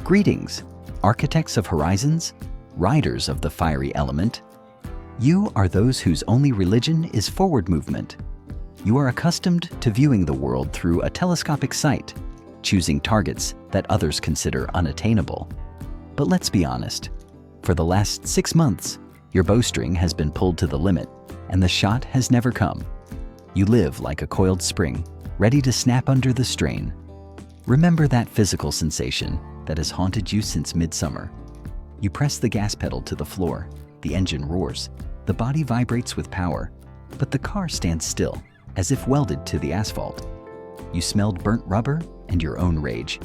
Greetings, architects of horizons, riders of the fiery element. You are those whose only religion is forward movement. You are accustomed to viewing the world through a telescopic sight, choosing targets that others consider unattainable. But let's be honest, for the last 6 months, your bowstring has been pulled to the limit, and the shot has never come. You live like a coiled spring, ready to snap under the strain. Remember that physical sensation that has haunted you since midsummer. You press the gas pedal to the floor, the engine roars, the body vibrates with power, but the car stands still, as if welded to the asphalt. You smelled burnt rubber and your own rage.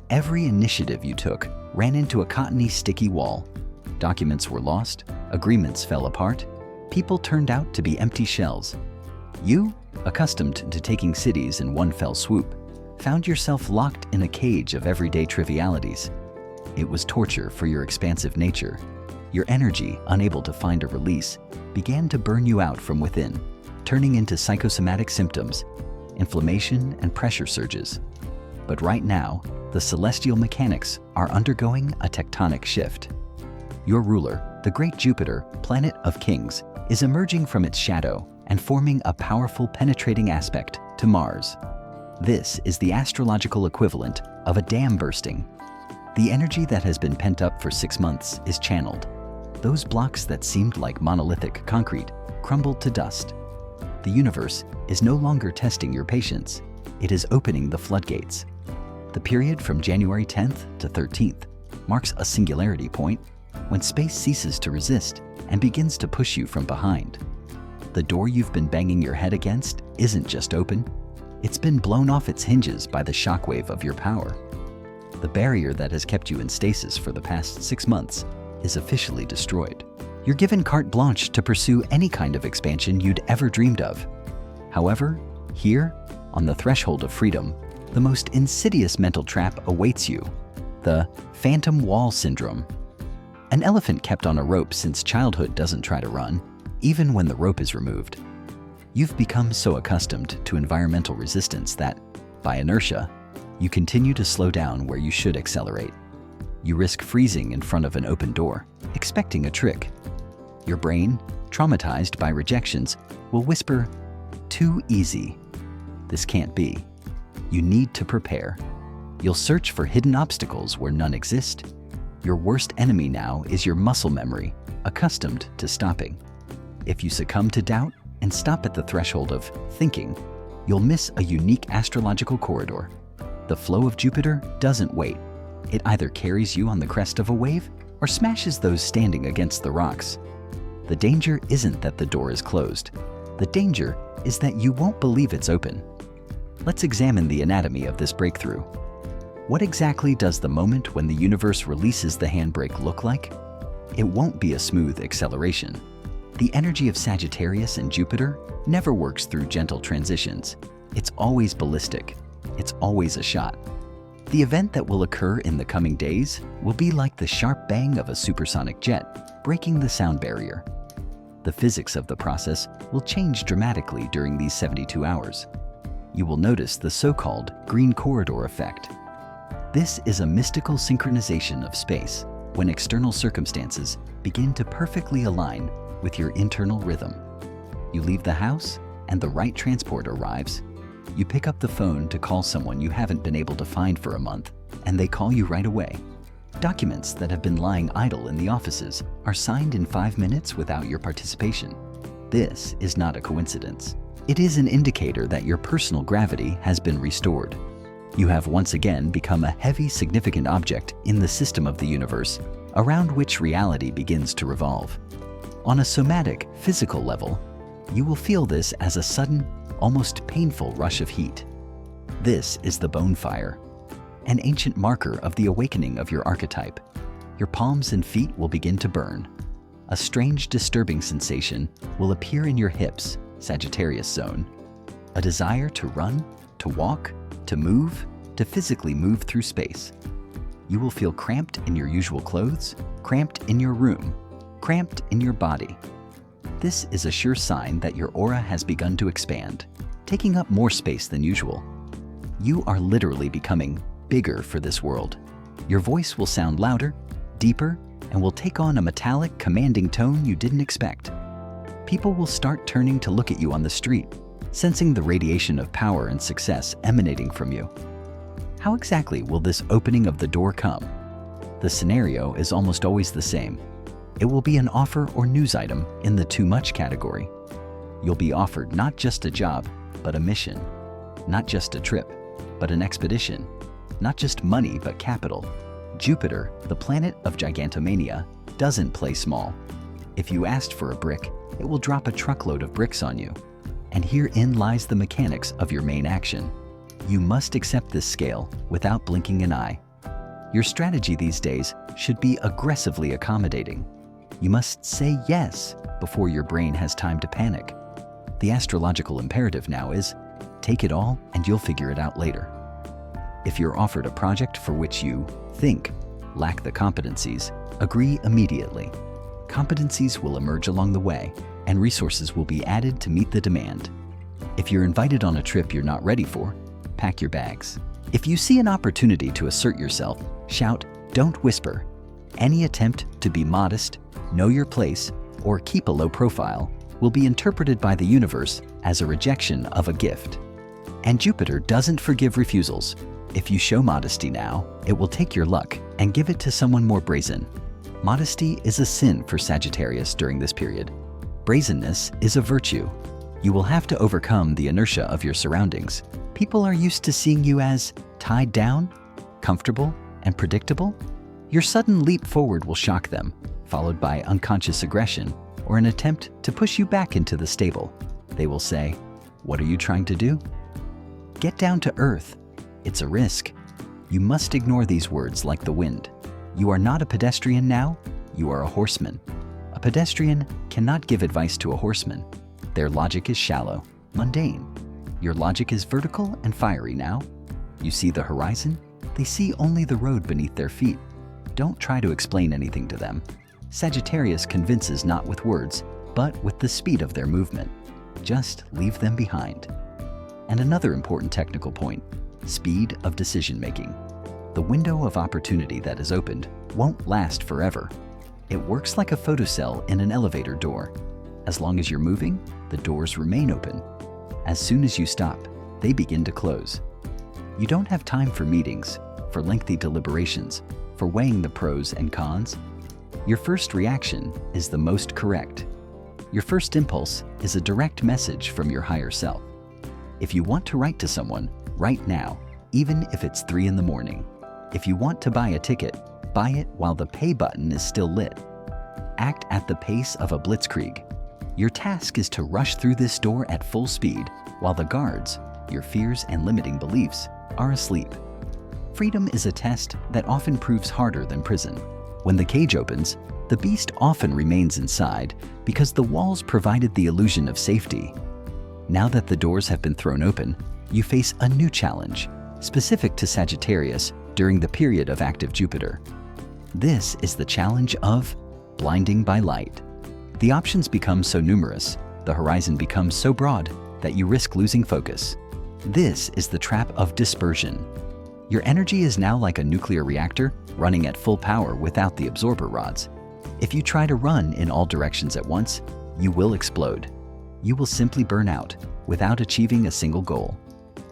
Every initiative you took ran into a cottony, sticky wall. Documents were lost, agreements fell apart, people turned out to be empty shells. You, accustomed to taking cities in one fell swoop, found yourself locked in a cage of everyday trivialities. It was torture for your expansive nature. Your energy, unable to find a release, began to burn you out from within, turning into psychosomatic symptoms, inflammation and pressure surges. But right now, the celestial mechanics are undergoing a tectonic shift. Your ruler, the great Jupiter, planet of kings, is emerging from its shadow and forming a powerful penetrating aspect to Mars. This is the astrological equivalent of a dam bursting. The energy that has been pent up for 6 months is channeled. Those blocks that seemed like monolithic concrete crumbled to dust. The universe is no longer testing your patience. It is opening the floodgates. The period from January 10th to 13th marks a singularity point when space ceases to resist and begins to push you from behind. The door you've been banging your head against isn't just open. It's been blown off its hinges by the shockwave of your power. The barrier that has kept you in stasis for the past 6 months is officially destroyed. You're given carte blanche to pursue any kind of expansion you'd ever dreamed of. However, here, on the threshold of freedom, the most insidious mental trap awaits you: the phantom wall syndrome. An elephant kept on a rope since childhood doesn't try to run, even when the rope is removed. You've become so accustomed to environmental resistance that, by inertia, you continue to slow down where you should accelerate. You risk freezing in front of an open door, expecting a trick. Your brain, traumatized by rejections, will whisper, "Too easy. This can't be." You need to prepare. You'll search for hidden obstacles where none exist. Your worst enemy now is your muscle memory, accustomed to stopping. If you succumb to doubt and stop at the threshold of thinking, you'll miss a unique astrological corridor. The flow of Jupiter doesn't wait. It either carries you on the crest of a wave or smashes those standing against the rocks. The danger isn't that the door is closed. The danger is that you won't believe it's open. Let's examine the anatomy of this breakthrough. What exactly does the moment when the universe releases the handbrake look like? It won't be a smooth acceleration. The energy of Sagittarius and Jupiter never works through gentle transitions. It's always ballistic. It's always a shot. The event that will occur in the coming days will be like the sharp bang of a supersonic jet, breaking the sound barrier. The physics of the process will change dramatically during these 72 hours. You will notice the so-called green corridor effect. This is a mystical synchronization of space when external circumstances begin to perfectly align with your internal rhythm. You leave the house and the right transport arrives. You pick up the phone to call someone you haven't been able to find for a month, and they call you right away. Documents that have been lying idle in the offices are signed in 5 minutes without your participation. This is not a coincidence. It is an indicator that your personal gravity has been restored. You have once again become a heavy, significant object in the system of the universe, around which reality begins to revolve. On a somatic, physical level, you will feel this as a sudden, almost painful rush of heat. This is the bone fire, an ancient marker of the awakening of your archetype. Your palms and feet will begin to burn. A strange, disturbing sensation will appear in your hips, Sagittarius zone. A desire to run, to walk, to move, to physically move through space. You will feel cramped in your usual clothes, cramped in your room, cramped in your body. This is a sure sign that your aura has begun to expand, taking up more space than usual. You are literally becoming bigger for this world. Your voice will sound louder, deeper, and will take on a metallic, commanding tone you didn't expect. People will start turning to look at you on the street, sensing the radiation of power and success emanating from you. How exactly will this opening of the door come? The scenario is almost always the same. It will be an offer or news item in the too much category. You'll be offered not just a job, but a mission. Not just a trip, but an expedition. Not just money, but capital. Jupiter, the planet of gigantomania, doesn't play small. If you asked for a brick, it will drop a truckload of bricks on you. And herein lies the mechanics of your main action. You must accept this scale without blinking an eye. Your strategy these days should be aggressively accommodating. You must say yes before your brain has time to panic. The astrological imperative now is, take it all and you'll figure it out later. If you're offered a project for which you think lack the competencies, agree immediately. Competencies will emerge along the way, and resources will be added to meet the demand. If you're invited on a trip you're not ready for, pack your bags. If you see an opportunity to assert yourself, shout, don't whisper. Any attempt to be modest, know your place, or keep a low profile will be interpreted by the universe as a rejection of a gift. And Jupiter doesn't forgive refusals. If you show modesty now, it will take your luck and give it to someone more brazen. Modesty is a sin for Sagittarius during this period. Brazenness is a virtue. You will have to overcome the inertia of your surroundings. People are used to seeing you as tied down, comfortable, and predictable. Your sudden leap forward will shock them, followed by unconscious aggression or an attempt to push you back into the stable. They will say, "What are you trying to do?" Get down to earth. It's a risk. You must ignore these words like the wind. You are not a pedestrian now, you are a horseman. A pedestrian cannot give advice to a horseman. Their logic is shallow, mundane. Your logic is vertical and fiery now. You see the horizon, they see only the road beneath their feet. Don't try to explain anything to them. Sagittarius convinces not with words, but with the speed of their movement. Just leave them behind. And another important technical point, speed of decision-making. The window of opportunity that is opened won't last forever. It works like a photocell in an elevator door. As long as you're moving, the doors remain open. As soon as you stop, they begin to close. You don't have time for meetings, for lengthy deliberations, for weighing the pros and cons. Your first reaction is the most correct. Your first impulse is a direct message from your higher self. If you want to write to someone, write now, even if it's 3 in the morning. If you want to buy a ticket, buy it while the pay button is still lit. Act at the pace of a blitzkrieg. Your task is to rush through this door at full speed, while the guards, your fears and limiting beliefs, are asleep. Freedom is a test that often proves harder than prison. When the cage opens, the beast often remains inside because the walls provided the illusion of safety. Now that the doors have been thrown open, you face a new challenge, specific to Sagittarius during the period of active Jupiter. This is the challenge of blinding by light. The options become so numerous, the horizon becomes so broad that you risk losing focus. This is the trap of dispersion. Your energy is now like a nuclear reactor running at full power without the absorber rods. If you try to run in all directions at once, you will explode. You will simply burn out without achieving a single goal.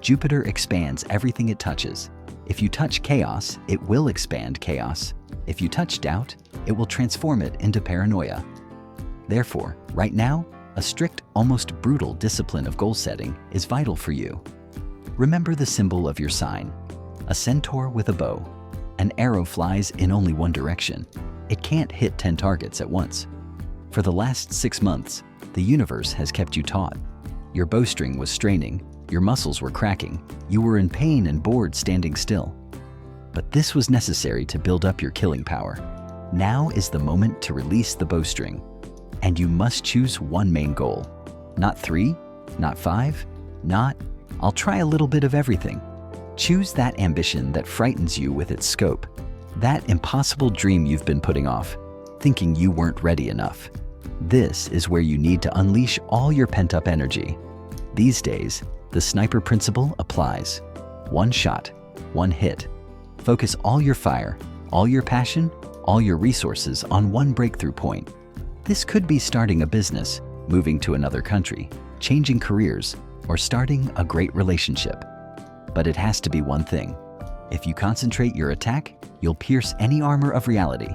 Jupiter expands everything it touches. If you touch chaos, it will expand chaos. If you touch doubt, it will transform it into paranoia. Therefore, right now, a strict, almost brutal discipline of goal setting is vital for you. Remember the symbol of your sign, a centaur with a bow. An arrow flies in only one direction. It can't hit 10 targets at once. For the last 6 months, the universe has kept you taut. Your bowstring was straining, your muscles were cracking, you were in pain and bored standing still. But this was necessary to build up your killing power. Now is the moment to release the bowstring. And you must choose one main goal. Not 3, not 5, not, I'll try a little bit of everything. Choose that ambition that frightens you with its scope. That impossible dream you've been putting off, thinking you weren't ready enough. This is where you need to unleash all your pent-up energy. These days, the sniper principle applies. One shot, one hit. Focus all your fire, all your passion, all your resources on one breakthrough point. This could be starting a business, moving to another country, changing careers, or starting a great relationship. But it has to be one thing. If you concentrate your attack, you'll pierce any armor of reality.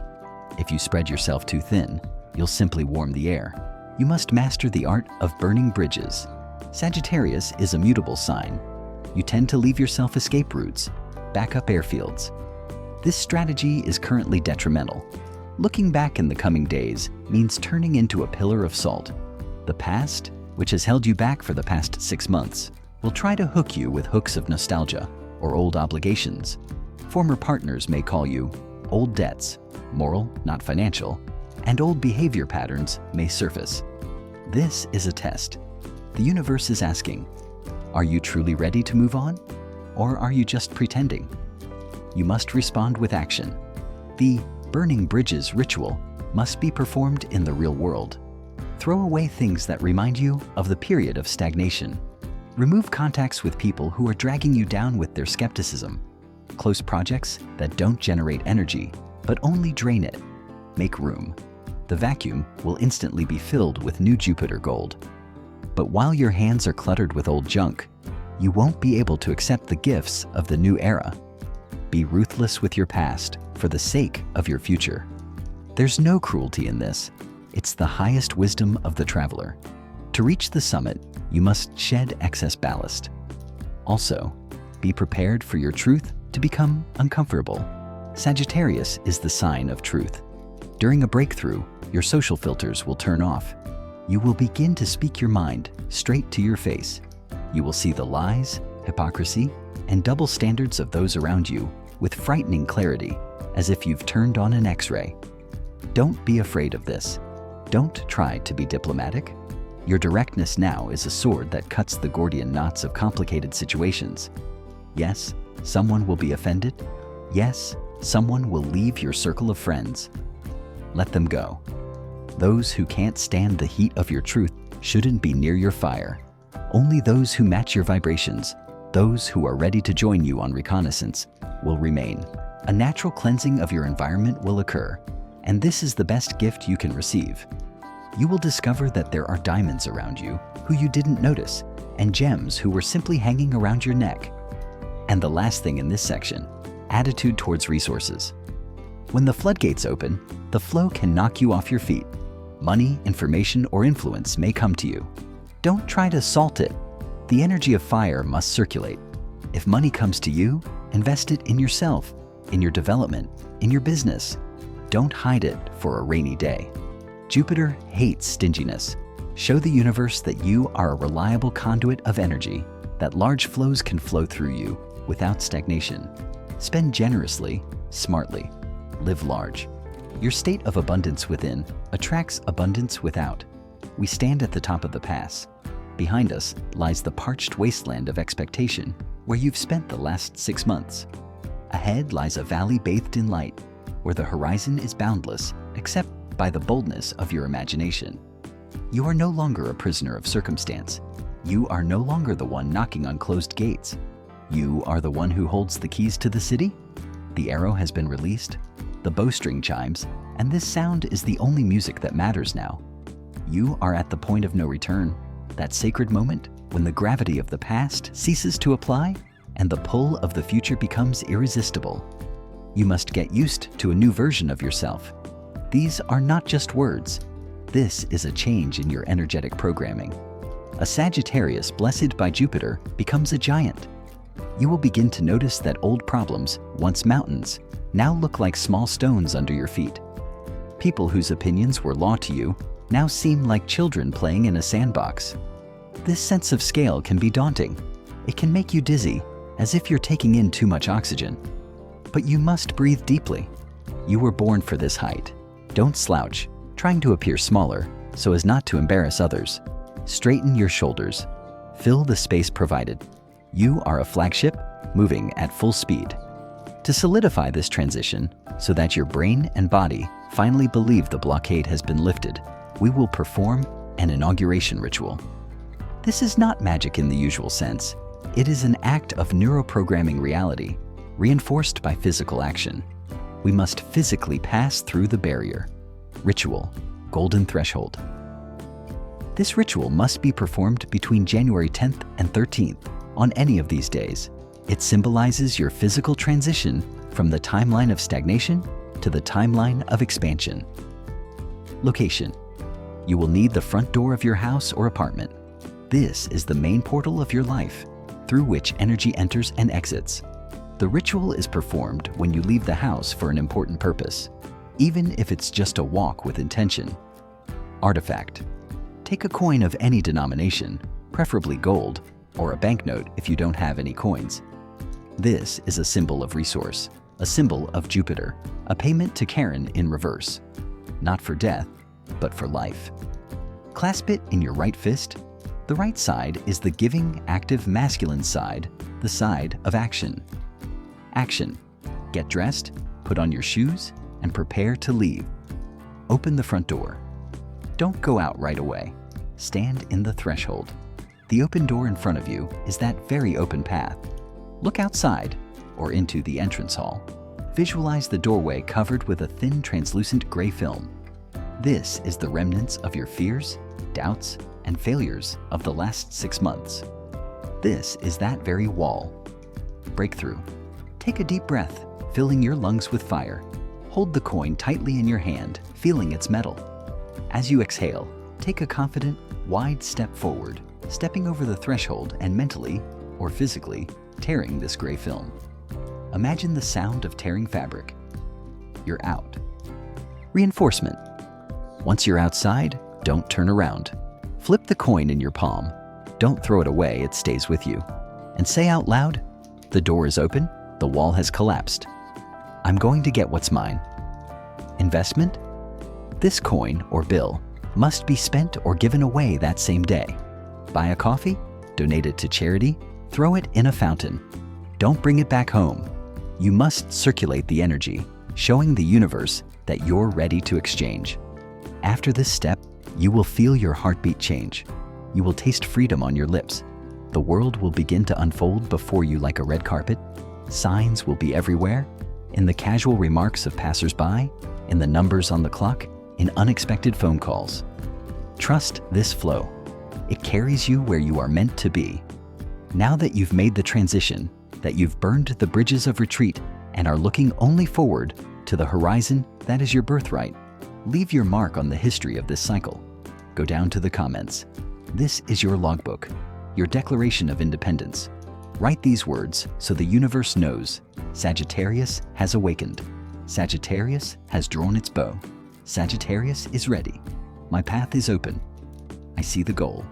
If you spread yourself too thin, you'll simply warm the air. You must master the art of burning bridges. Sagittarius is a mutable sign. You tend to leave yourself escape routes, backup airfields. This strategy is currently detrimental. Looking back in the coming days means turning into a pillar of salt. The past, which has held you back for the past 6 months, will try to hook you with hooks of nostalgia or old obligations. Former partners may call you old debts, moral, not financial, and old behavior patterns may surface. This is a test. The universe is asking, are you truly ready to move on? Or are you just pretending? You must respond with action. The burning bridges ritual must be performed in the real world. Throw away things that remind you of the period of stagnation. Remove contacts with people who are dragging you down with their skepticism. Close projects that don't generate energy, but only drain it. Make room. The vacuum will instantly be filled with new Jupiter gold. But while your hands are cluttered with old junk, you won't be able to accept the gifts of the new era. Be ruthless with your past for the sake of your future. There's no cruelty in this. It's the highest wisdom of the traveler. To reach the summit, you must shed excess ballast. Also, be prepared for your truth to become uncomfortable. Sagittarius is the sign of truth. During a breakthrough, your social filters will turn off. You will begin to speak your mind straight to your face. You will see the lies, hypocrisy, and double standards of those around you with frightening clarity, as if you've turned on an X-ray. Don't be afraid of this. Don't try to be diplomatic. Your directness now is a sword that cuts the Gordian knots of complicated situations. Yes, someone will be offended. Yes, someone will leave your circle of friends. Let them go. Those who can't stand the heat of your truth shouldn't be near your fire. Only those who match your vibrations, those who are ready to join you on reconnaissance, will remain. A natural cleansing of your environment will occur, and this is the best gift you can receive. You will discover that there are diamonds around you who you didn't notice, and gems who were simply hanging around your neck. And the last thing in this section, attitude towards resources. When the floodgates open, the flow can knock you off your feet. Money, information, or influence may come to you. Don't try to salt it. The energy of fire must circulate. If money comes to you, invest it in yourself, in your development, in your business. Don't hide it for a rainy day. Jupiter hates stinginess. Show the universe that you are a reliable conduit of energy, that large flows can flow through you without stagnation. Spend generously, smartly. Live large. Your state of abundance within attracts abundance without. We stand at the top of the pass. Behind us lies the parched wasteland of expectation where you've spent the last 6 months. Ahead lies a valley bathed in light, where the horizon is boundless except by the boldness of your imagination. You are no longer a prisoner of circumstance. You are no longer the one knocking on closed gates. You are the one who holds the keys to the city. The arrow has been released, the bowstring chimes, and this sound is the only music that matters now. You are at the point of no return, that sacred moment when the gravity of the past ceases to apply and the pull of the future becomes irresistible. You must get used to a new version of yourself. These are not just words. This is a change in your energetic programming. A Sagittarius blessed by Jupiter becomes a giant. You will begin to notice that old problems, once mountains, now look like small stones under your feet. People whose opinions were law to you now seem like children playing in a sandbox. This sense of scale can be daunting. It can make you dizzy, as if you're taking in too much oxygen. But you must breathe deeply. You were born for this height. Don't slouch, trying to appear smaller so as not to embarrass others. Straighten your shoulders. Fill the space provided. You are a flagship moving at full speed. To solidify this transition so that your brain and body finally believe the blockade has been lifted, we will perform an inauguration ritual. This is not magic in the usual sense. It is an act of neuroprogramming reality. reinforced by physical action. We must physically pass through the barrier. Ritual, golden threshold. This ritual must be performed between January 10th and 13th on any of these days. It symbolizes your physical transition from the timeline of stagnation to the timeline of expansion. Location. You will need the front door of your house or apartment. This is the main portal of your life, through which energy enters and exits. The ritual is performed when you leave the house for an important purpose, even if it's just a walk with intention. Artifact. Take a coin of any denomination, preferably gold, or a banknote if you don't have any coins. This is a symbol of resource, a symbol of Jupiter, a payment to Karen in reverse. Not for death, but for life. Clasp it in your right fist. The right side is the giving, active masculine side, the side of action. Action. Get dressed, put on your shoes, and prepare to leave. Open the front door. Don't go out right away. Stand in the threshold. The open door in front of you is that very open path. Look outside or into the entrance hall. Visualize the doorway covered with a thin, translucent gray film. This is the remnants of your fears, doubts, and failures of the last 6 months. This is that very wall. Breakthrough. Take a deep breath, filling your lungs with fire. Hold the coin tightly in your hand, feeling its metal. As you exhale, take a confident, wide step forward, stepping over the threshold and mentally, or physically, tearing this gray film. Imagine the sound of tearing fabric. You're out. Reinforcement. Once you're outside, don't turn around. Flip the coin in your palm. Don't throw it away, it stays with you. And say out loud, the door is open, the wall has collapsed. I'm going to get what's mine. Investment? This coin or bill must be spent or given away that same day. Buy a coffee, donate it to charity, throw it in a fountain. Don't bring it back home. You must circulate the energy, showing the universe that you're ready to exchange. After this step, you will feel your heartbeat change. You will taste freedom on your lips. The world will begin to unfold before you like a red carpet. Signs will be everywhere, in the casual remarks of passers-by, in the numbers on the clock, in unexpected phone calls. Trust this flow. It carries you where you are meant to be. Now that you've made the transition, that you've burned the bridges of retreat and are looking only forward to the horizon that is your birthright, leave your mark on the history of this cycle. Go down to the comments. This is your logbook, your declaration of independence. Write these words so the universe knows Sagittarius has awakened. Sagittarius has drawn its bow. Sagittarius is ready. My path is open. I see the goal.